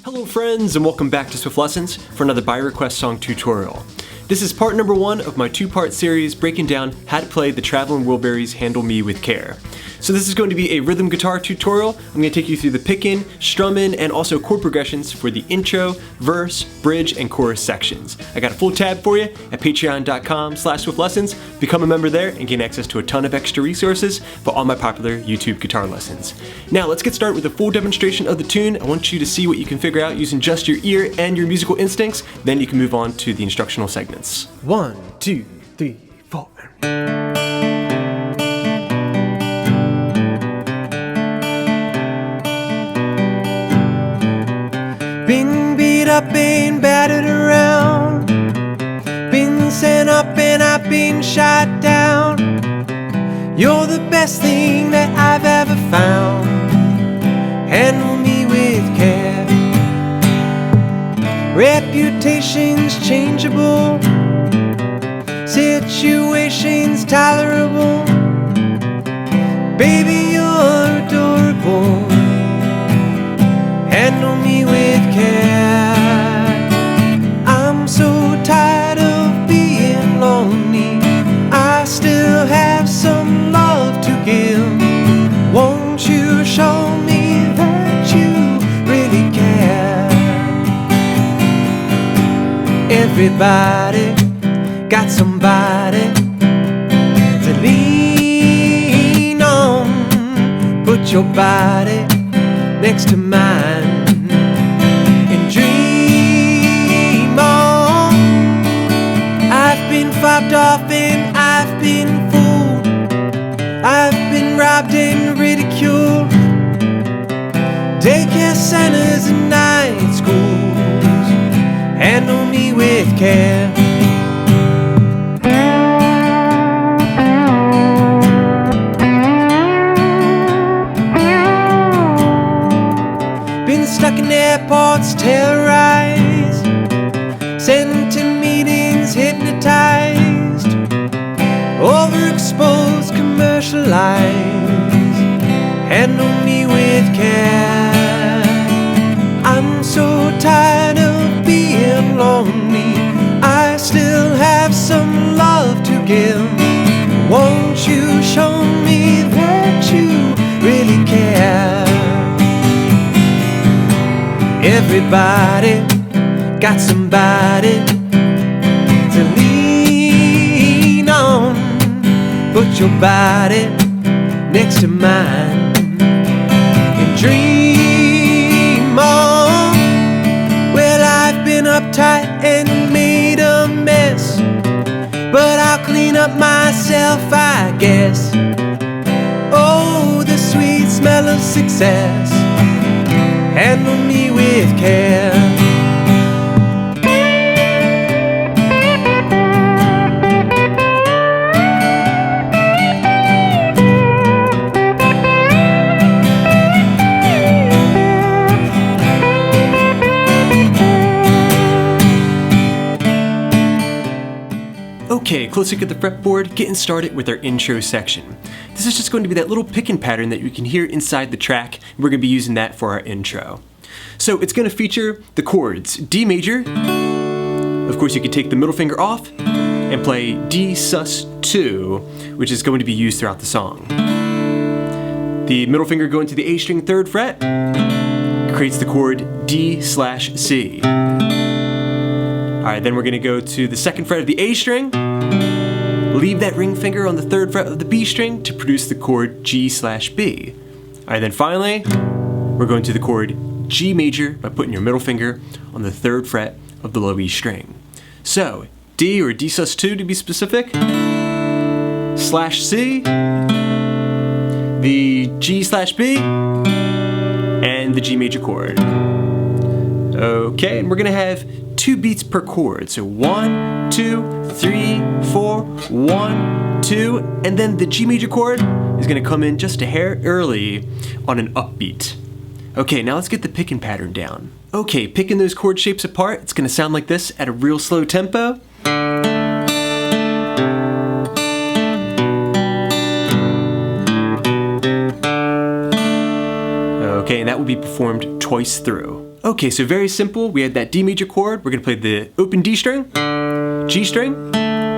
Hello friends and welcome back to Swift Lessons for another by request song tutorial. This is part number 1 of my 2-part series breaking down how to play the Traveling Wilburys Handle Me With Care. So this is going to be a rhythm guitar tutorial. I'm going to take you through the picking, strumming, and also chord progressions for the intro, verse, bridge, and chorus sections. I got a full tab for you at patreon.com/swiftlessons. Become a member there and gain access to a ton of extra resources for all my popular YouTube guitar lessons. Now let's get started with a full demonstration of the tune. I want you to see what you can figure out using just your ear and your musical instincts. Then you can move on to the instructional segments. 1, 2, 3, 4. Been beat up, been battered around, been sent up and I've been shot down. You're the best thing that I've ever found. Handle me with care. Reputation's changeable, situation's tolerable. Baby, you're adorable. Handle me with care. I'm so tired of being lonely. I still have some love to give. Won't you show me that you really care? Everybody got somebody to lean on. Put your body next to mine and dream on. I've been fobbed off and I've been fooled. I've been robbed and ridiculed. Daycare centers and night schools. Handle me with care. Stuck in airports, terrorized, sent to meetings, hypnotized, overexposed, commercialized. Handle me with care. I'm so tired of being lonely. I still have some love to give. Won't you show me that you really care? Everybody got somebody to lean on. Put your body next to mine and dream on. Well, I've been uptight and made a mess, but I'll clean up myself, I guess. Oh, the sweet smell of success. Handle me with care. Okay, close look at the fretboard, getting started with our intro section. This is just going to be that little picking pattern that you can hear inside the track. We're going to be using that for our intro. So it's going to feature the chords D major. Of course, you can take the middle finger off and play D sus2, which is going to be used throughout the song. The middle finger going to the A string 3rd fret creates the chord D/C. Alright, then we're going to go to the 2nd fret of the A string, leave that ring finger on the 3rd fret of the B string to produce the chord G/B. Alright, then finally, we're going to the chord G major by putting your middle finger on the 3rd fret of the low E string. So, D or D sus2 to be specific, /C, the G/B, and the G major chord. Okay, and we're going to have 2 beats per chord. So 1, 2, 3, 4, 1, 2, and then the G major chord is going to come in just a hair early on an upbeat. Okay, now let's get the picking pattern down. Okay, picking those chord shapes apart, it's going to sound like this at a real slow tempo. Okay, and that will be performed twice through. Okay, so very simple. We had that D major chord. We're gonna play the open D string, G string,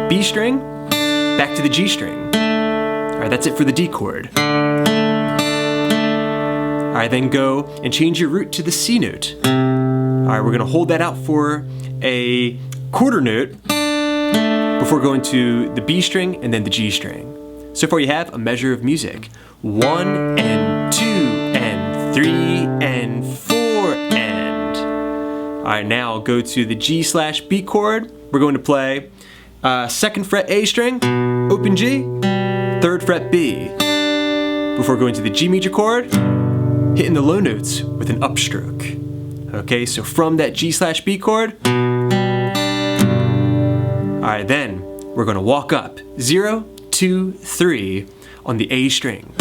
B string, back to the G string. All right, that's it for the D chord. All right, then go and change your root to the C note. All right, we're gonna hold that out for a quarter note before going to the B string and then the G string. So far you have a measure of music. 1 and 2 and 3 and 4 and. All right, now go to the G/B chord. We're going to play 2nd fret A string, open G, 3rd fret B. Before going to the G major chord, hitting the low notes with an upstroke. Okay, so from that G/B chord, all right, then we're gonna walk up 0, 2, 3 on the A string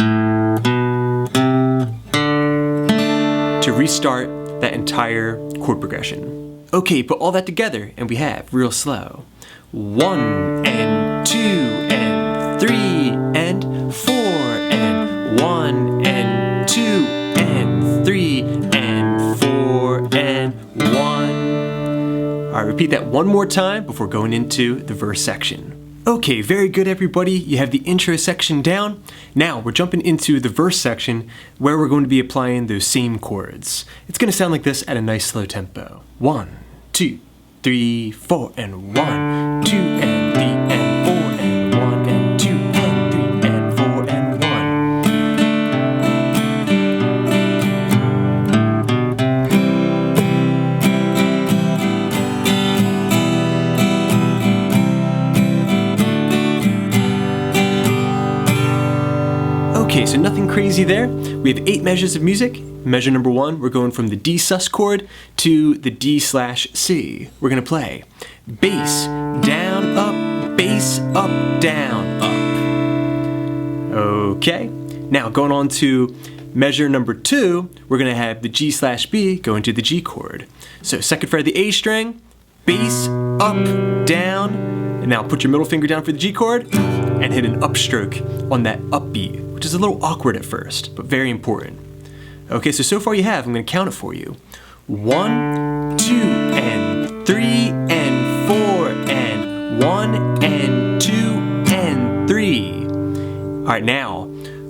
to restart that entire chord progression. Okay, put all that together and we have real slow. 1 and 2 and 3 and 4 and 1 and 2 and 3 and 4 and 1. All right, repeat that one more time before going into the verse section. Okay, very good everybody. You have the intro section down. Now we're jumping into the verse section where we're going to be applying those same chords. It's going to sound like this at a nice slow tempo. 1, 2, 3, 4, and 1, 2, and 3, and 4, and 1, and 2, and 3, and 4, and 1. Okay, so nothing crazy there. We have 8 measures of music. Measure number 1, we're going from the D sus chord to the D/C. We're gonna play bass, down, up, bass, up, down, up. Okay, now going on to measure number 2, we're gonna have the G/B go into the G chord. So 2nd fret of the A string, bass, up, down, and now put your middle finger down for the G chord and hit an upstroke on that upbeat, which is a little awkward at first, but very important. Okay, so far you have, I'm gonna count it for you. 1, 2, and 3, and 4, and 1, and 2, and 3. All right, now,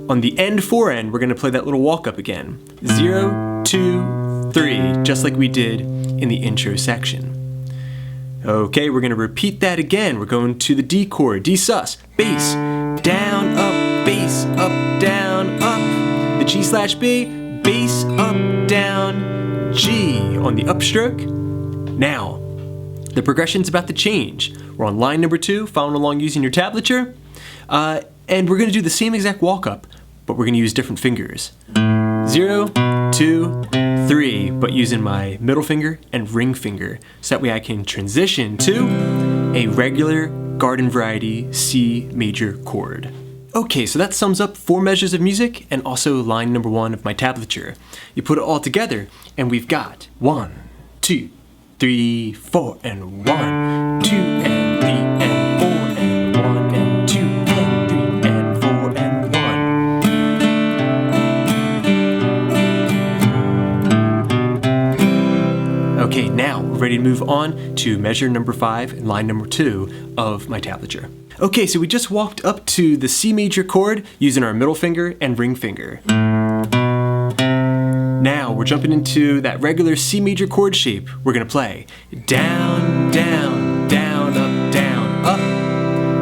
on the end 4 end, we're gonna play that little walk up again. 0, 2, 3, just like we did in the intro section. Okay, we're gonna repeat that again. We're going to the D chord, D sus, bass, down, up, bass, up, down, up. The G/B, bass, up, down, G on the upstroke. Now, the progression's about to change. We're on line number 2, following along using your tablature, and we're gonna do the same exact walk up, but we're gonna use different fingers. 0, 2, 3, but using my middle finger and ring finger, so that way I can transition to a regular garden variety C major chord. Okay, so that sums up 4 measures of music and also line number 1 of my tablature. You put it all together and we've got 1, 2, 3, 4, and 1, 2, and 3, and 4, and 1, and 2, and 3, and 4, and 1. Okay, now we're ready to move on to measure number 5 and line number 2 of my tablature. Okay, so we just walked up to the C major chord using our middle finger and ring finger. Now we're jumping into that regular C major chord shape. We're gonna play down, down, down, up, down, up.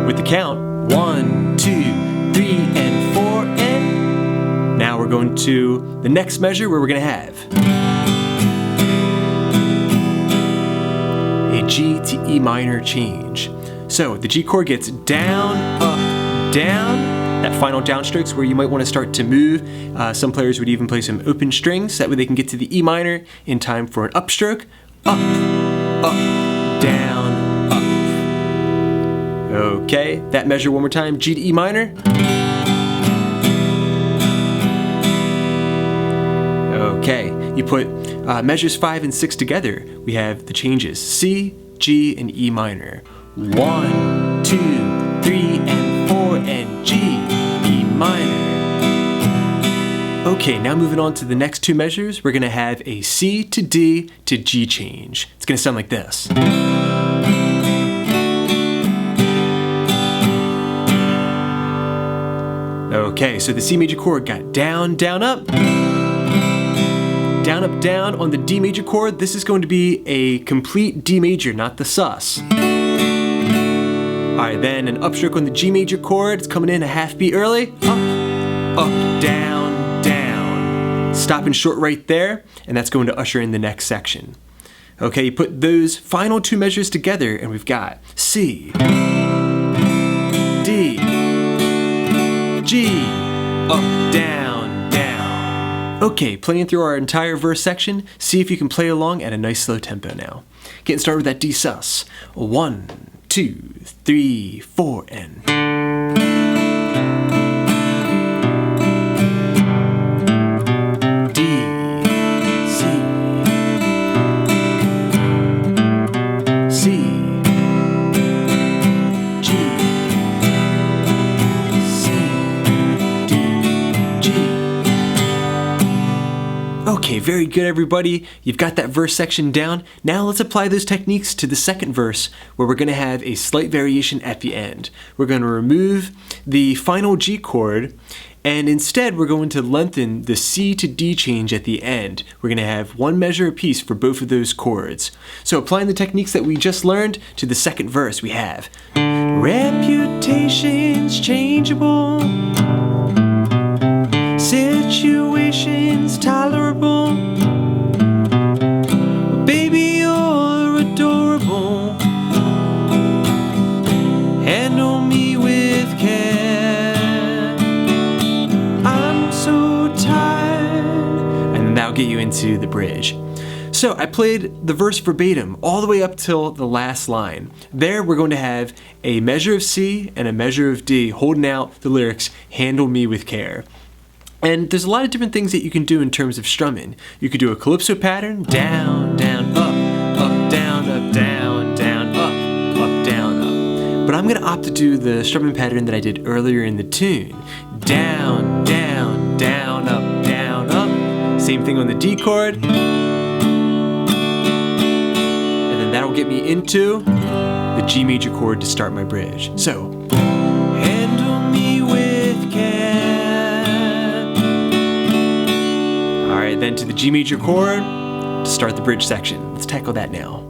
With the count 1, 2, 3, and 4, and now we're going to the next measure where we're gonna have a G to E minor change. So the G chord gets down, up, down. That final downstrokes where you might want to start to move. Some players would even play some open strings, that way they can get to the E minor in time for an upstroke. Up, up, down, up. Okay, that measure one more time, G to E minor. Okay, you put measures 5 and 6 together. We have the changes C, G, and E minor. 1, 2, 3, and 4, and G, E minor. Okay, now moving on to the next two measures, we're gonna have a C to D to G change. It's gonna sound like this. Okay, so the C major chord got down, down, up. Down, up, down on the D major chord. This is going to be a complete D major, not the sus. Alright, then an upstroke on the G major chord. It's coming in a half beat early. Up, down, down. Stopping short right there, and that's going to usher in the next section. Okay, you put those final two measures together, and we've got C, D, G, up, down, down. Okay, playing through our entire verse section, see if you can play along at a nice slow tempo now. Getting started with that D sus. 1, 2, 3, 4, and... Okay, very good everybody. You've got that verse section down. Now let's apply those techniques to the second verse where we're going to have a slight variation at the end. We're going to remove the final G chord and instead we're going to lengthen the C to D change at the end. We're going to have one measure apiece for both of those chords. So applying the techniques that we just learned to the second verse, we have reputations changeable, situations tolerable, baby you're adorable, handle me with care, I'm so tired, and that'll get you into the bridge. So I played the verse verbatim all the way up till the last line. There we're going to have a measure of C and a measure of D holding out the lyrics, handle me with care. And there's a lot of different things that you can do in terms of strumming. You could do a calypso pattern, down, down, up, down, down, down, up, down, up. But I'm gonna opt to do the strumming pattern that I did earlier in the tune. Down, down, down, up. Same thing on the D chord. And then that'll get me into the G major chord to start my bridge. So, handle me with care. Alright, then to the G major chord to start the bridge section. Let's tackle that now.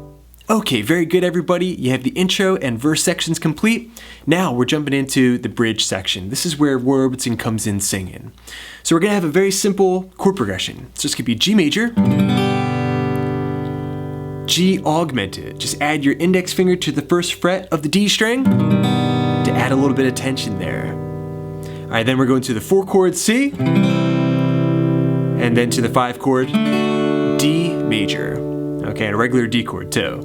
Okay, very good everybody. You have the intro and verse sections complete. Now we're jumping into the bridge section. This is where Roy Orbison comes in singing. So we're going to have a very simple chord progression. So this could be G major, G augmented. Just add your index finger to the first fret of the D string to add a little bit of tension there. Alright, then we're going to the 4 chord C, and then to the 5 chord D major. Okay, and a regular D chord too.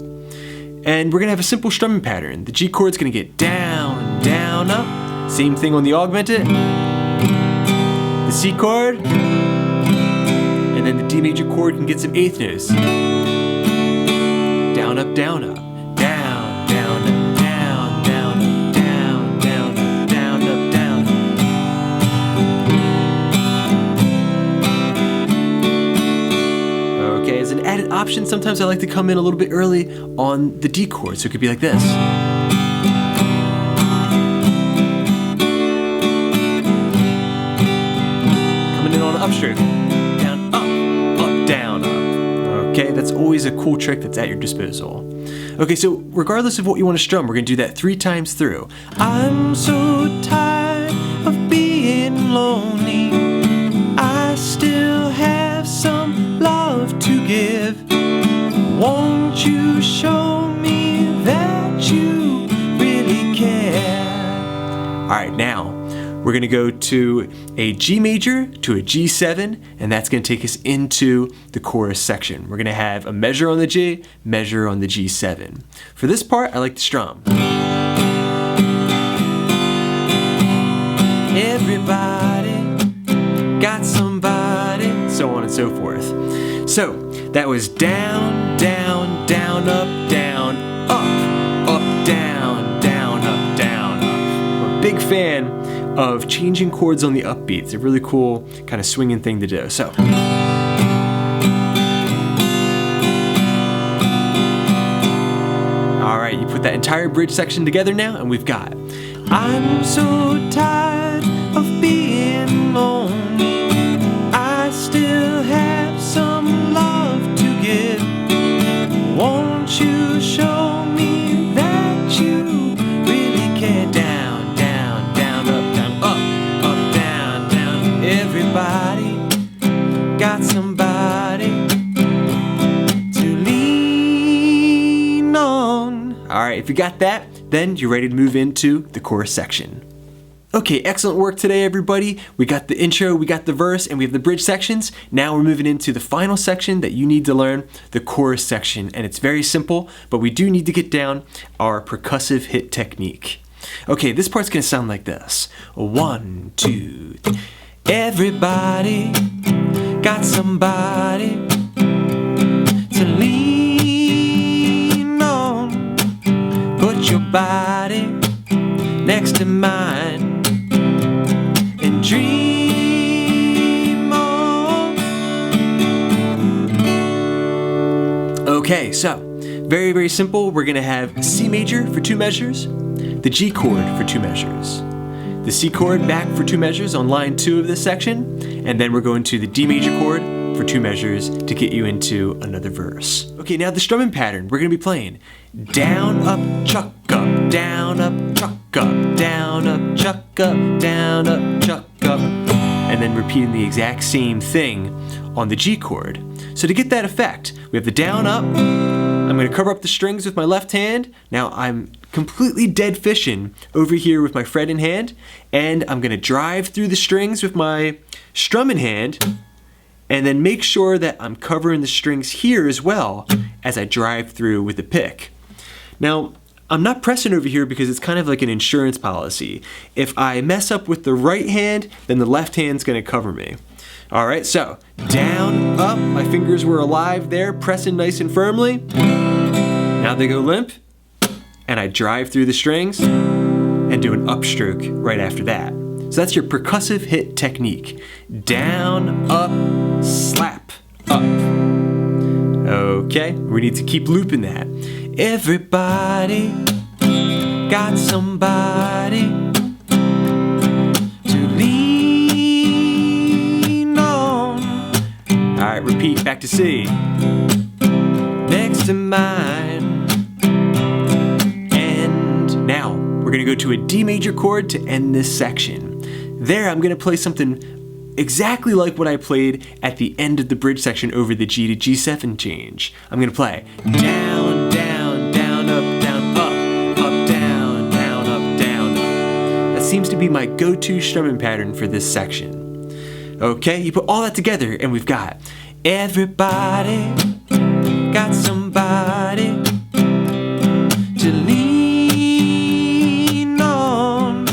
And we're gonna have a simple strumming pattern. The G chord's gonna get down, down, up. Same thing on the augmented. The C chord, and then the D major chord can get some eighth notes. Down, up, down, up. Down, down, up, down, down, up, down, down, up, down, up, down, up. Okay, as an added option, sometimes I like to come in a little bit early on the D chord, so it could be like this. Coming in on an upstroke. Down, up, down, up. Okay, that's always a cool trick that's at your disposal. Okay, so regardless of what you want to strum, we're going to do that 3 times through. I'm so tired of being lonely. I still have some love to give. Won't you show me that you really care? Alright, now we're going to go to a G major to a G7, and that's going to take us into the chorus section. We're going to have a measure on the G, measure on the G7. For this part, I like to strum. Everybody got somebody, so on and so forth. So, that was down, down, down, up, down, up, down, down, up, down, up. I'm a big fan of changing chords on the upbeat. It's a really cool kind of swinging thing to do. So. Alright, you put that entire bridge section together now, and we've got I'm so tired of being lonely. I still have some love to give. Won't you show me that you really care? Down, down, down, up, down, up, down, down. Everybody got somebody to lean on. Alright, if you got that, then you're ready to move into the chorus section. Okay, excellent work today, everybody. We got the intro, we got the verse, and we have the bridge sections. Now we're moving into the final section that you need to learn, the chorus section. And it's very simple, but we do need to get down our percussive hit technique. Okay, this part's gonna sound like this. 1, 2, 3. Everybody got somebody to lean on. Put your body next to mine and dream on. Okay, so very, very simple. We're gonna have C major for 2 measures, the G chord for 2 measures, the C chord back for 2 measures on line 2 of this section, and then we're going to the D major chord for 2 measures to get you into another verse. Okay, now the strumming pattern. We're gonna be playing down, up, chuck, up, down, up, chuck, up, down, up, chuck, up, down, up, chuck, up, and then repeating the exact same thing on the G chord. So to get that effect, we have the down, up. I'm gonna cover up the strings with my left hand. Now I'm completely dead fishing over here with my fretting hand, and I'm gonna drive through the strings with my strumming hand, and then make sure that I'm covering the strings here as well as I drive through with the pick. Now, I'm not pressing over here because it's kind of like an insurance policy. If I mess up with the right hand, then the left hand's gonna cover me. All right, so down, up, my fingers were alive there, pressing nice and firmly. Now they go limp, and I drive through the strings and do an upstroke right after that. So that's your percussive hit technique. Down, up, slap, up. Okay, we need to keep looping that. Everybody got somebody to lean on. Alright, repeat back to C. Next to mine. And now we're gonna go to a D major chord to end this section. There, I'm gonna play something exactly like what I played at the end of the bridge section over the G to G7 change. I'm gonna play down, down, down, up, down, up, up, down, down, up, down, up. That seems to be my go-to strumming pattern for this section. Okay, you put all that together and we've got everybody got somebody to lean on.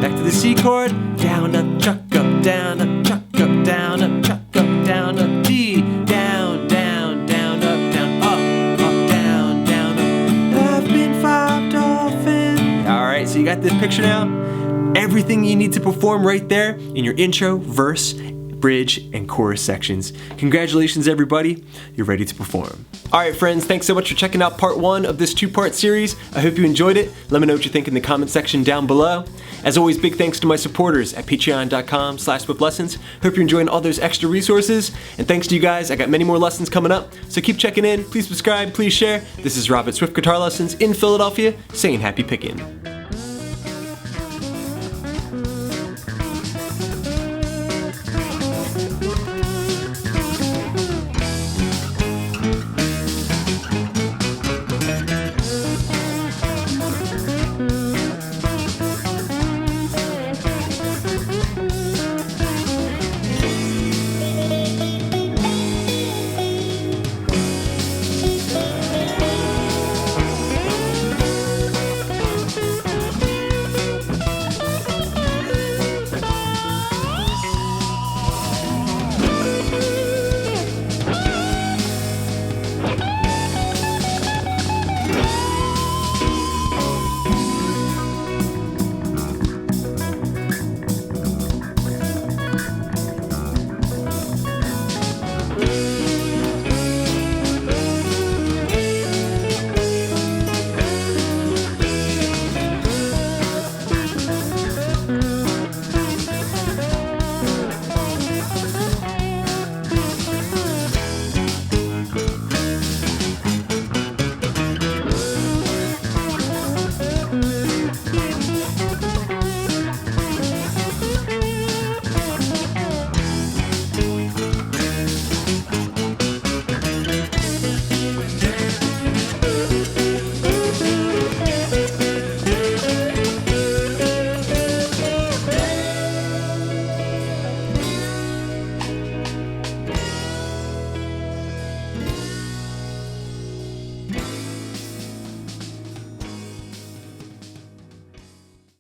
Back to the C chord. Down, up, chuck, up, down, up, chuck, up, down, up, chuck, up, down, up, D. Down, down, down, up, down, up, down, down, up. I've been fobbed often. Alright, so you got this picture now? Everything you need to perform right there in your intro, verse, bridge, and chorus sections. Congratulations, everybody. You're ready to perform. Alright, friends, thanks so much for checking out part 1 of this 2-part series. I hope you enjoyed it. Let me know what you think in the comment section down below. As always, big thanks to my supporters at patreon.com/whiplessons. Hope you're enjoying all those extra resources. And thanks to you guys, I got many more lessons coming up. So keep checking in. Please subscribe. Please share. This is Rob at Swift Guitar Lessons in Philadelphia, saying happy picking.